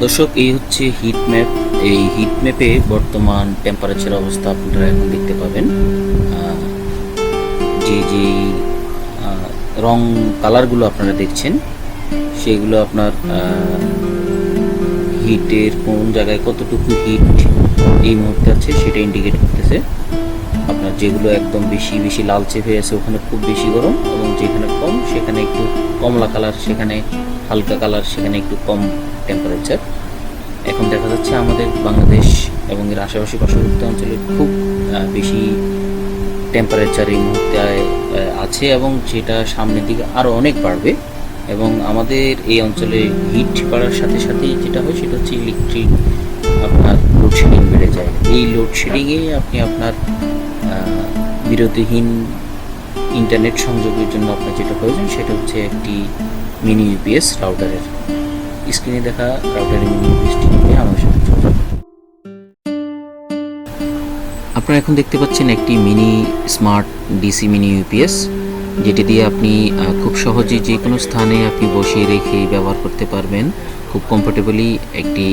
দর্শক, এই হচ্ছে হিট ম্যাপ। এই হিট ম্যাপে বর্তমান টেম্পারেচার অবস্থা আপনারা এখন দেখতে পাবেন। যে যে রং কালারগুলো আপনারা দেখছেন সেগুলো আপনার হিটের কোন জায়গায় কতটুকু হিট এই মুহূর্তে আছে সেটা ইন্ডিকেট করতেছে। আপনার যেগুলো একদম বেশি বেশি লালচে হয়ে আছে ওখানে খুব বেশি গরম, এবং যেখানে কম সেখানে একটু কমলা কালার, সেখানে হালকা কালার, সেখানে একটু কম টেম্পারেচার। এখন দেখা যাচ্ছে আমাদের বাংলাদেশ এবং এর আশেপাশে পার্শ্ববর্তী অঞ্চলে খুব বেশি টেম্পারেচার এই মুহূর্তে আছে, এবং যেটা সামনের দিকে আরও অনেক বাড়বে। এবং আমাদের এই অঞ্চলে হিট বাড়ার সাথে সাথেই যেটা হয় সেটা হচ্ছে ইলেকট্রিক আপনার লোডশেডিং বেড়ে যায়। এই লোডশেডিংয়ে আপনি আপনার বিরতিহীন ইন্টারনেট সংযোগের জন্য আপনার যেটা প্রয়োজন সেটা হচ্ছে একটি মিনি ইউপিএস রাউটারের। স্ক্রিনে দেখা রাউটারের মিনি ইউপিএসটি নিয়ে আমার সাথে যোগাযোগ। আপনারা এখন দেখতে পাচ্ছেন একটি mini smart DC mini UPS, যেটি দিয়ে আপনি খুব সহজেই যে কোনো স্থানে আপনি বসিয়ে রেখে ব্যবহার করতে পারবেন খুব কমফোর্টেবলি। একটি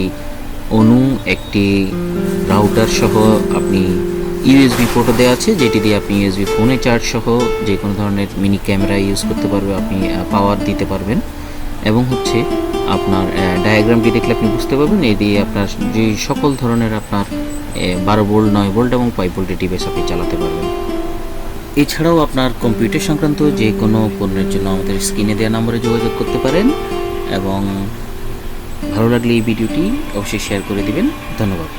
একটি রাউটার সহ আপনি ইউএসবি পোর্টও দেওয়া আছে, যেটি দিয়ে আপনি ইউএসবি ফোনে চার্জ সহ যে কোনো ধরনের মিনি ক্যামেরা ইউজ করতে পারবে, আপনি পাওয়ার দিতে পারবেন। এবং হচ্ছে আপনার ডায়াগ্রামটি দেখলে আপনি বুঝতে পারবেন এই দিয়ে আপনার যে সকল ধরনের আপনার 12 ভোল্ট, 9 ভোল্ট এবং 5 ভোল্টের ডিভাইস আপনি চালাতে পারবেন। এছাড়াও আপনার কম্পিউটার সংক্রান্ত যে কোনো পণ্যের জন্য আমাদের স্ক্রিনে দেওয়া নম্বরে যোগাযোগ করতে পারেন, এবং ভালো লাগলে এই ভিডিওটি অবশ্যই শেয়ার করে দিবেন। ধন্যবাদ।